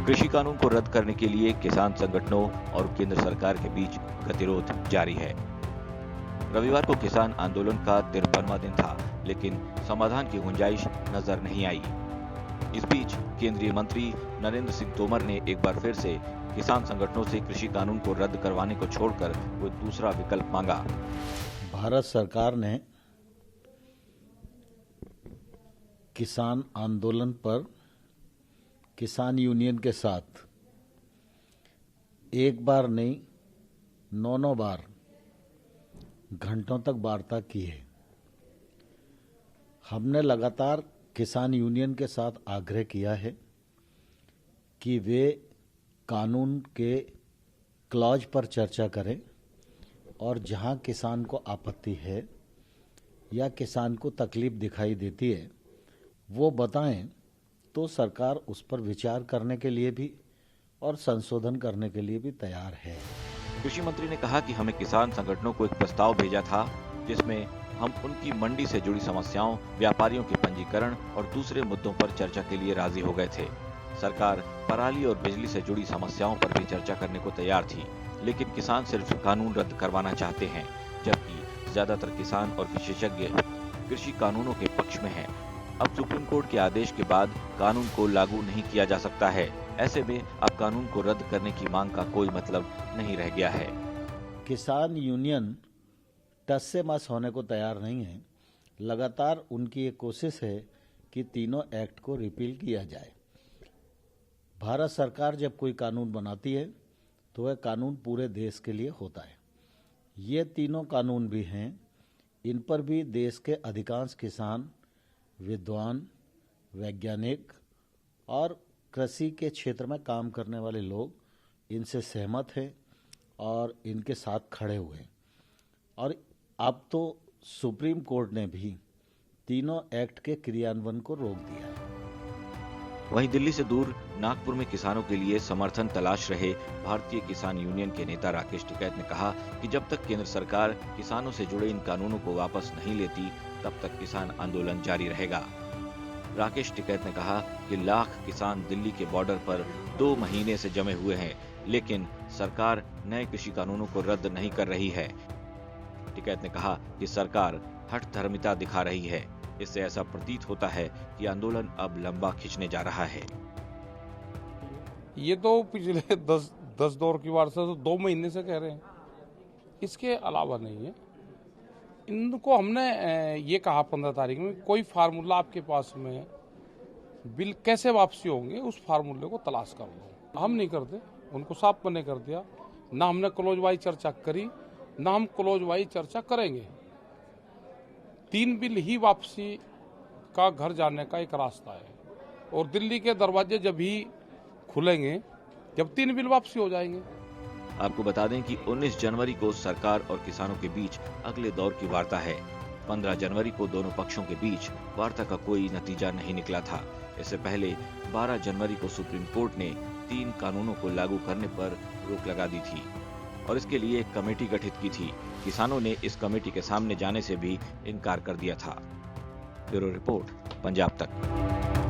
कृषि कानून को रद्द करने के लिए किसान संगठनों और केंद्र सरकार के बीच गतिरोध जारी है। रविवार को किसान आंदोलन का 53वां दिन था, लेकिन समाधान की गुंजाइश नजर नहीं आई। इस बीच केंद्रीय मंत्री नरेंद्र सिंह तोमर ने एक बार फिर से किसान संगठनों से कृषि कानून को रद्द करवाने को छोड़कर कोई दूसरा विकल्प मांगा। भारत सरकार ने किसान आंदोलन पर किसान यूनियन के साथ एक बार नहीं 9 बार घंटों तक वार्ता की है। हमने लगातार किसान यूनियन के साथ आग्रह किया है कि वे कानून के क्लॉज पर चर्चा करें और जहां किसान को आपत्ति है या किसान को तकलीफ दिखाई देती है वो बताएं, तो सरकार उस पर विचार करने के लिए भी और संशोधन करने के लिए भी तैयार है। कृषि मंत्री ने कहा कि हमें किसान संगठनों को एक प्रस्ताव भेजा था जिसमें हम उनकी मंडी से जुड़ी समस्याओं, व्यापारियों के पंजीकरण और दूसरे मुद्दों पर चर्चा के लिए राजी हो गए थे। सरकार पराली और बिजली से जुड़ी समस्याओं पर भी चर्चा करने को तैयार थी, लेकिन किसान सिर्फ कानून रद्द करवाना चाहते हैं, जबकि ज्यादातर किसान और विशेषज्ञ कृषि कानूनों के पक्ष में हैं। अब सुप्रीम कोर्ट के आदेश के बाद कानून को लागू नहीं किया जा सकता है। ऐसे में अब कानून को रद्द करने की मांग का कोई मतलब नहीं रह गया है। किसान यूनियन टस से मस होने को तैयार नहीं है। लगातार उनकी एक कोशिश है कि तीनों एक्ट को रिपील किया जाए। भारत सरकार जब कोई कानून बनाती है तो वह कानून पूरे देश के लिए होता है। ये तीनों कानून भी हैं, इन पर भी देश के अधिकांश किसान, विद्वान, वैज्ञानिक और कृषि के क्षेत्र में काम करने वाले लोग इनसे सहमत हैं और इनके साथ खड़े हुए हैं। और अब तो सुप्रीम कोर्ट ने भी तीनों एक्ट के क्रियान्वयन को रोक दिया है। वहीं दिल्ली से दूर नागपुर में किसानों के लिए समर्थन तलाश रहे भारतीय किसान यूनियन के नेता राकेश टिकैत ने कहा कि जब तक केंद्र सरकार किसानों से जुड़े इन कानूनों को वापस नहीं लेती, तब तक किसान आंदोलन जारी रहेगा। राकेश टिकैत ने कहा कि लाख किसान दिल्ली के बॉर्डर पर 2 महीने से जमे हुए हैं, लेकिन सरकार नए कृषि कानूनों को रद्द नहीं कर रही है। टिकैत ने कहा कि सरकार हठधर्मिता दिखा रही है। इससे ऐसा प्रतीत होता है कि आंदोलन अब लंबा खिंचने जा रहा है। ये तो पिछले 10 दौर की वार से तो 2 महीने से कह रहे हैं, इसके अलावा नहीं है। इनको हमने ये कहा 15 तारीख में कोई फार्मूला आपके पास में बिल कैसे वापसी होंगे उस फार्मूले को तलाश कर लो। हम नहीं करते, उनको साफ मने कर दिया। ना हमने क्लोज वाइज चर्चा करी, ना हम क्लोज वाइज चर्चा करेंगे। 3 बिल ही वापसी का घर जाने का एक रास्ता है और दिल्ली के दरवाजे जब ही खुलेंगे जब 3 बिल वापसी हो जाएंगे। आपको बता दें कि 19 जनवरी को सरकार और किसानों के बीच अगले दौर की वार्ता है। 15 जनवरी को दोनों पक्षों के बीच वार्ता का कोई नतीजा नहीं निकला था। इससे पहले 12 जनवरी को सुप्रीम कोर्ट ने 3 कानूनों को लागू करने पर रोक लगा दी थी और इसके लिए एक कमेटी गठित की थी। किसानों ने इस कमेटी के सामने जाने से भी इनकार कर दिया था। ब्यूरो रिपोर्ट, पंजाब तक।